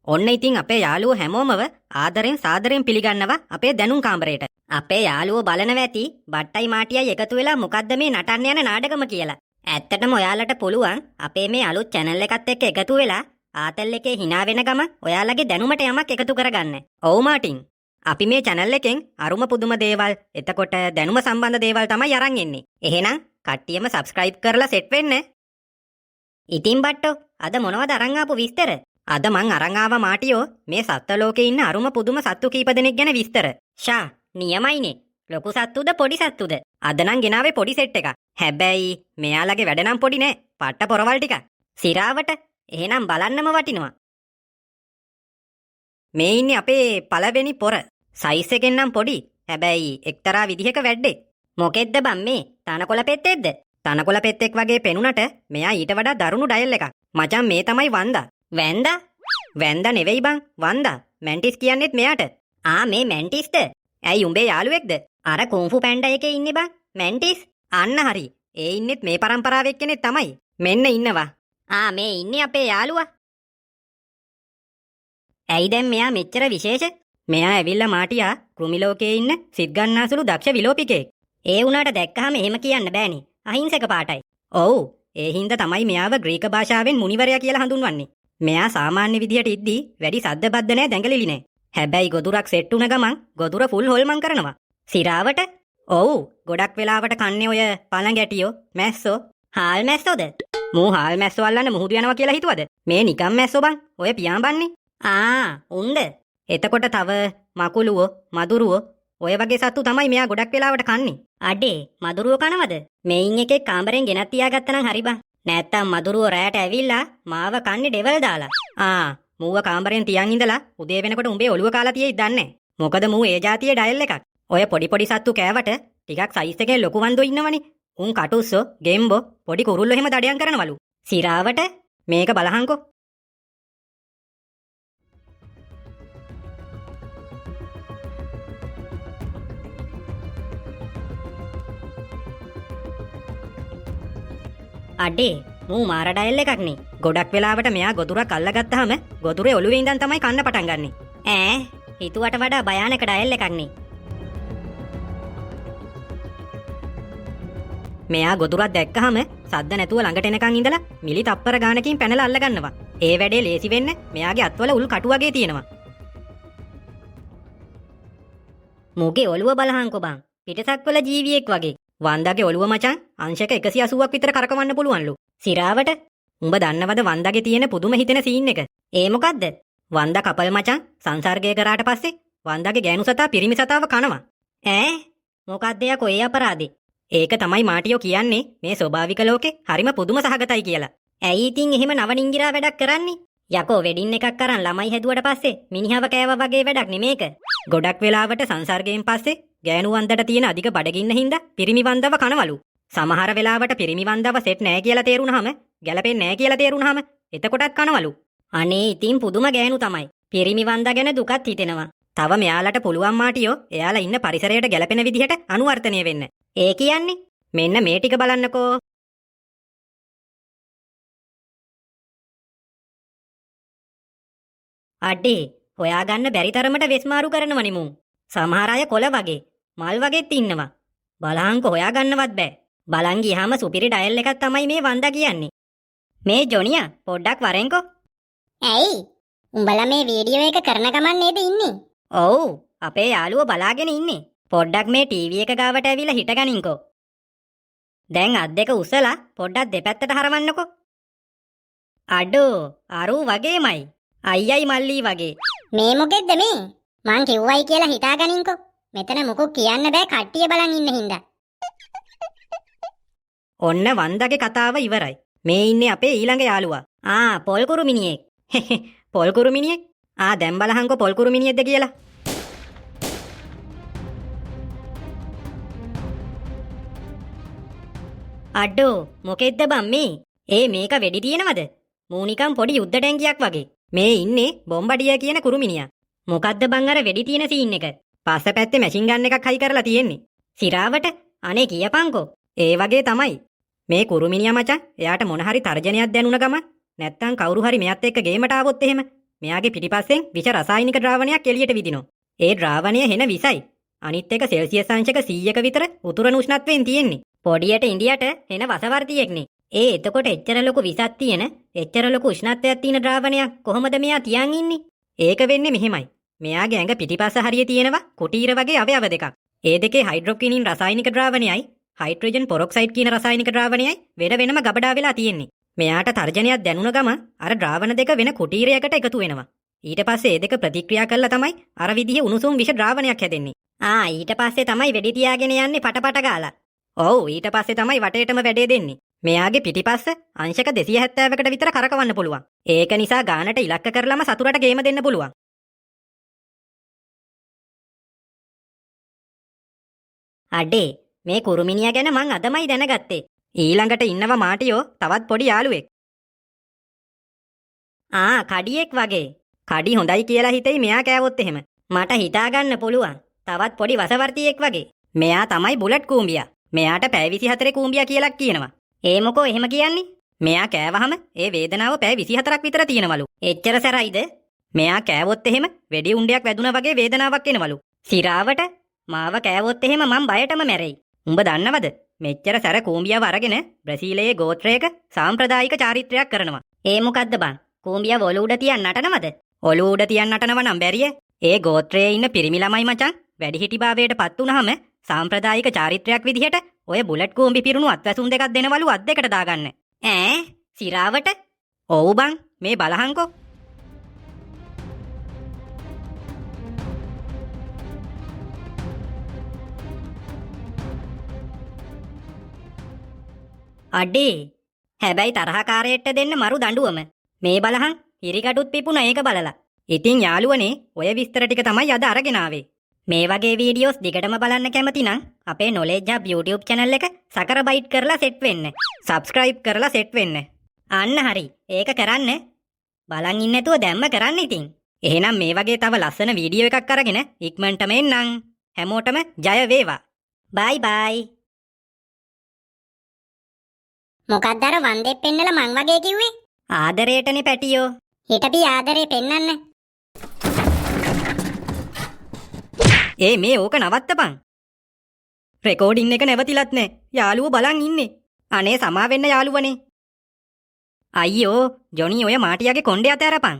ඔන්න ඉතින් අපේ යාළුවෝ හැමෝමව ආදරෙන් සාදරෙන් පිළිගන්නවා අපේ දැනුම් කාමරයට. අපේ යාළුවෝ බලනවා ඇති බට්ටයි මාටියයි එකතු වෙලා මොකද්ද මේ නටන්න යන නාටකම කියලා. ඇත්තටම ඔයාලට පුළුවන් අපේ මේ අලුත් channel එකත් එක්ක එකතු වෙලා ආතල් එකේ hina වෙන ගම ඔයාලගේ දැනුමට යමක් එකතු කරගන්න. ඔව් මාටින්. අපි මේ channel එකෙන් අරුම පුදුම දේවල් එතකොට දැනුම සම්බන්ධ දේවල් තමයි අරන් එන්නේ. එහෙනම් කට්ටියම subscribe කරලා set වෙන්න. ඉතින් බට්ටෝ අද මොනවද අරන් ආපු විස්තර? අද මං අරන් ආවා මාටියෝ මේ සත්ත්ව ලෝකේ ඉන්න අරුම පුදුම සත්තු කීප දෙනෙක් ගැන විස්තර. ෂා නියමයිනේ. ලොකු සත්තුද පොඩි සත්තුද? අද නම් ගෙනාවේ පොඩි සෙට් එකක්. හැබැයි මෙයාලගේ වැඩ නම් පොඩි නෑ. පට්ට පොරවල් ටික. සිරාවට එහෙනම් බලන්නම වටිනවා. මේ ඉන්නේ අපේ පළවෙනි පොර. සයිස් එකෙන් නම් පොඩි. හැබැයි එක්තරා විදිහක වැඩේ. මොකෙද්ද බම් මේ? තනකොළ පෙත්තෙක්ද? තනකොළ පෙත්තෙක් වගේ පෙනුනට මෙයා ඊට වඩා දරුණු ඩයල් එකක්. මචං මේ තමයි වන්දා. වැන්දා? වැන්දා නෙවෙයි බං. වන්දා. මැන්ටිස් කියන්නේත් මෙයාට. මේ මැන්ටිස්ද? ඇයි උඹේ යාළුවෙක්ද? අර කුන්ෆු පැන්ඩා එකේ ඉන්නේ බං. මැන්ටිස්. අන්න හරි. ඒ ඉන්නෙත් මේ පරම්පරාවේ එක්කෙනෙක් තමයි. මෙන්න ඉන්නවා. මේ ඉන්නේ අපේ යාළුවා. ඇයි දැන් මෙයා මෙච්චර විශේෂ? මෙයා ඇවිල්ලා මාටියා කෘමි ලෝකයේ ඉන්න සිත් ගන්නාසුළු දක්ෂ විලෝපිකෙක්. ඒ වුණාට දැක්කහම එහෙම කියන්න බෑනේ. අහිංසක පාටයි. ඔව්. ඒ හින්දා තමයි මෙයාව ග්‍රීක භාෂාවෙන් මුනිවරයා කියලා හඳුන්වන්නේ. මෙයා සාමාන්‍ය විදියට ඉද්දී වැඩි සද්ද බද්ද නෑ දැඟලිලි නෑ. හැබැයි ගොදුරක් සෙට් වුණ ගමන් ගොදුර ෆුල් හොල්මන් කරනවා. සිරාවට? ඔව්. ගොඩක් වෙලාවට කන්නේ ඔය පළඟැටියෝ, මැස්සෝ. හාල් මැස්සෝද? මූ හාල් මැස්සෝ අල්ලන්න මුහුදු යනවා කියලා හිතුවද? මේ නිකම් මැස්සෝ බං. ඔය පියාඹන්නේ. උන්ද? එතකොට තව මකුලුවෝ, මදුරුවෝ ඔය වගේ සත්තු තමයි මෙයා ගොඩක් වෙලාවට කන්නේ. අඩේ මදුරුවෝ කනවද? මෙයින් එකෙක් කාමරෙන් ගෙනත් තියාගත්තා නම් හරි බං. නැත්තම් මදුරුවෝ රැයට ඇවිල්ලා මාව කන්නේ ඩෙවල් දාලා. මූව කාමරෙන් තියන් ඉඳලා උදේ වෙනකොට උඹේ ඔළුව කාලා තියෙයිද දන්නේ. මොකද මූ ඒ જાතියේ ඩයල් එකක්. ඔය පොඩි පොඩි සත්තු කෑවට ටිකක් සයිස් එකේ ලොකු වන්දෝ ඉන්නවනේ. උන් කටුස්සෝ, ගෙම්බෝ, පොඩි කුරුල්ලෝ එහෙම දඩයන් කරනවලු. සිරාවට මේක බලහංකෝ. අඩේ මූ මාර ඩයල් එකක්නේ. ගොඩක් වෙලාවට මෙයා ගොදුරක් අල්ලගත්තාම ගොදුරේ ඔළුවේ ඉඳන් තමයි කන්න පටන් ගන්නෙ. හිතුවට වඩා භයානක ඩයල් එකක්නේ. මෙයා ගොදුරක් දැක්කහම සද්ද නැතුව ළඟට එනකන් ඉඳලා මිලි තප්පර ගානකින් පැනලා අල්ල ගන්නවා. ඒ වැඩේ ලේසි වෙන්න මෙයාගේ අත්වල උල් කටු වගේ තියෙනවා. මොගේ ඔළුව බලහංකෝ බං. පිටසක්වල ජීවියෙක් වගේ. වන්දාගේ ඔළුව මචං අංශක 180ක් විතර කරකවන්න පුළුවන්ලු. සිරාවට උඹ දන්නවද වන්දාගේ තියෙන පුදුම හිතෙන සීන් එක? ඒ මොකද්ද? වන්දා කපල් මචං සංසර්ගය කරාට පස්සේ වන්දාගේ ගෑනු සතා පිරිමි සතාව කනවා. මොකද්ද යකෝ ඒ අපරාදේ? ඒක තමයි මාටියෝ කියන්නේ මේ ස්වභාවික ලෝකේ හරිම පුදුම සහගතයි කියලා. ඇයි ඉතින් එහෙම නවනිංගිරා වැඩක් කරන්නේ? යකෝ වෙඩින් එකක් අරන් ළමයි හැදුවට පස්සේ මිනිහව කෑවා වගේ වැඩක් නෙමේක. ගොඩක් වෙලාවට සංසර්ගයෙන් පස්සේ ගෑනු වන්දට තියෙන අධික බඩගින්න හින්දා පිරිමි වන්දව කනවලු. සමහර වෙලාවට පිරිමි වන්දව සෙට් නෑ කියලා තේරුණාම, ගැලපෙන්නේ නෑ කියලා තේරුණාම එතකොටත් කනවලු. අනේ ඉතින් පුදුම ගෑනු තමයි. පිරිමි වන්දා ගැන දුකත් හිතෙනවා. තව මෙයාලට පුළුවන් මාටියෝ එයාලා ඉන්න පරිසරයට ගැලපෙන විදිහට අනුවර්තනය වෙන්න. ඒ කියන්නේ මෙන්න මේ ටික බලන්නකෝ. අඩේ හොයාගන්න බැරි තරමට වෙස්මාරු කරනවනේ මූ. සමහර අය කොළ වගේ, මල් වගේත් ඉන්නවා. බලහන්කො හොයාගන්නවත් බෑ. බලන් ගියාම සුපිරි ඩයල් එකක් තමයි මේ වන්දා කියන්නේ. මේ ජොනියා පොඩ්ඩක් වරෙන්කෝ. ඇයි? උඹලා මේ වීඩියෝ එක කරන ගමන් නේද ඉන්නේ? ඔව් අපේ යාළුවෝ බලාගෙන ඉන්නේ. පොඩ්ඩක් මේ ටීවී එක ගාවට ඇවිල්ලා හිටගනින්කෝ. දැන් අත් දෙක උස්සලා පොඩ්ඩක් දෙපැත්තට හරවන්නකෝ. අඩෝ අරු වගේමයි. අයියයි මල්ලී වගේ. මේ මොකෙද්ද මේ? මං කිව්වයි කියලා හිතාගනින්කෝ. මෙතන මොකක් කියන්න බෑ කට්ටිය බලන් ඉන්න හින්දා. ඔන්න වන්දාගේ කතාව ඉවරයි. මේ ඉන්නේ අපේ ඊළඟ යාළුවා. පොල්කුරු මිනිහෙක්. පොල්කුරු මිනිහෙක්? දැන් බලහන්කෝ පොල්කුරු මිනිහෙක්ද කියලා. අඩෝ මොකෙද්ද බම් මේ? මේක වෙඩි තියෙනවද? මූනිකම් පොඩි යුද්ධ ටැංකියක් වගේ. මේ ඉන්නේ බොම්බඩිය කියන කුරුමිනියා. මොකද්ද බං අර වෙඩි තියෙන සීන් එක? පස්ස පැත්තේ මැෂින් ගන් එකක් හයි කරලා තියෙන්නේ. සිරාවට අනේ කියපන්කෝ. ඒ වගේ තමයි. මේ කුරුමිනියා මචං එයාට මොන හරි තර්ජනයක් දැනුණ ගම නැත්තම් කවුරු හරි මෙයත් එක්ක ගේමට ආවොත් එහෙම මෙයාගේ පිටිපස්සෙන් විෂ රසායනික ද්‍රාවණයක් එළියට විදිනවා. ඒ ද්‍රාවණය හෙන විසයි. අනිත් එක සෙල්සියස් අංශක 100ක විතර උතුරන උෂ්ණත්වයෙන් තියෙන්නේ. පොඩියට ඉන්දියට හෙන වසවර්තියෙක්නේ. එතකොට එච්චර ලොකු විසක් තියෙන, එච්චර ලොකු උෂ්ණත්වයක් තියෙන ද්‍රාවණයක් කොහොමද මෙයා තියන් ඉන්නේ? ඒක වෙන්නේ මෙහෙමයි. මෙයාගේ ඇඟ පිටිපස්ස හරිය තියෙනවා කුටීර වගේ අවයව දෙකක්. ඒ දෙකේ හයිඩ්‍රොකිනින් රසායනික ද්‍රාවණයයි හයිඩ්‍රජන් පොරොක්සයිඩ් කියන රසායනික ද්‍රාවණයයි වෙනම ගබඩා වෙලා තියෙන්නේ. මෙයාට තර්ජනයක් දැනුණ ගම අර ද්‍රාවණ දෙක වෙන කුටීරයකට එකතු වෙනවා. ඊට පස්සේ ඒ දෙක ප්‍රතික්‍රියා කළා තමයි අර විදිහේ උණුසුම් විෂ ද්‍රාවණයක් හැදෙන්නේ. ඊට පස්සේ තමයි වෙඩි තියාගෙන යන්නේ පටපට ගාලා. ඔව් ඊට පස්සේ තමයි වටේටම වැඩේ දෙන්නේ. මෙයාගේ පිටිපස්ස අංශක 270කට විතර කරකවන්න පුළුවන්. ඒක නිසා ගානට ඉලක්ක කරලම සතුරට ගේම දෙන්න පුළුවන්. අඩේ මේ කුරුමිනියා ගැන මං අදමයි දැනගත්තේ. ඊළඟට ඉන්නව මාටියෝ තවත් පොඩි යාළුවෙක්. කඩියෙක් වගේ. කඩි හොඳයි කියලා හිතෙයි මෙයා කෑවොත් එහෙම. මට හිතා ගන්න පුළුවන්. තවත් පොඩි වසවර්තියෙක් වගේ. මෙයා තමයි බුලට් කූඹියා. මෙයාට පැය 24 කූඹියා කියලා කියනවා. ඒ මොකෝ එහෙම කියන්නේ? මෙයා කෑවහම ඒ වේදනාව පැය 24ක් විතර තියෙනවලු. එච්චර සැරයිද? මෙයා කෑවොත් එහෙම වෙඩි උණ්ඩයක් වැදුනා වගේ වේදනාවක් එනවලු. සිරාවට මාව කෑවොත් එහෙම මං බයටම මැරෙයි. උඹ දන්නවද? මෙච්චර සැර කූඹියව අරගෙන බ්‍රසීලයේ ගෝත්‍රයක සාම්ප්‍රදායික චාරිත්‍රයක් කරනවා. ඒ මොකද්ද බං? කූඹියව ඔලු උඩ තියන් නටනවද? ඔලු උඩ තියන් නටනව නම් බැරිය. ඒ ගෝත්‍රයේ ඉන්න පිරිමි ළමයි මචං වැඩිහිටිභාවයට පත් වුනහම සාම්ප්‍රදායික චාරිත්‍රයක් විදිහට ඔය බුලට් කූඹි පිරුණු අත්වැසුම් දෙකක් දෙනවලු අත් දෙකට දාගන්න. සිරාවට? ඔව් බං මේ බලහංකෝ. අඩේ හැබැයි තරහකාරයට දෙන්න මරු දඬුවම. මේ බලහන් හිරිකටුත් පිපුණ ඒක බලලා. ඉතින් යාළුවනේ ඔය විස්තර ටික තමයි අද අරගෙන ආවේ. මේ වගේ වීඩියෝස් දිගටම බලන්න කැමති නම් අපේ Knowledge Hub YouTube channel එක සකරබයිට් කරලා සෙට් වෙන්න. subscribe කරලා සෙට් වෙන්න. අන්න හරි. ඒක කරන්න. බලන් ඉන්න නැතුව දැම්ම කරන්න ඉතින්. එහෙනම් මේ වගේ තව ලස්සන වීඩියෝ එකක් අරගෙන ඉක්මනටම එන්නම්. හැමෝටම ජය වේවා. bye bye. මොකක්ද අර වන්දේ පෙන්නලා මං වගේ කිව්වේ? ආදරේටනේ පැටියෝ. හිටපි ආදරේ පෙන්නන්න. මේ ඕක නවත්තපන්. රෙකෝඩින් එක නැවතිලත් නෑ. යාළුවෝ බලන් ඉන්නේ. අනේ සමා වෙන්න යාළුවනේ. අයියෝ ජොනි ඔය මාටියාගේ කොණ්ඩේ අතෑරපන්.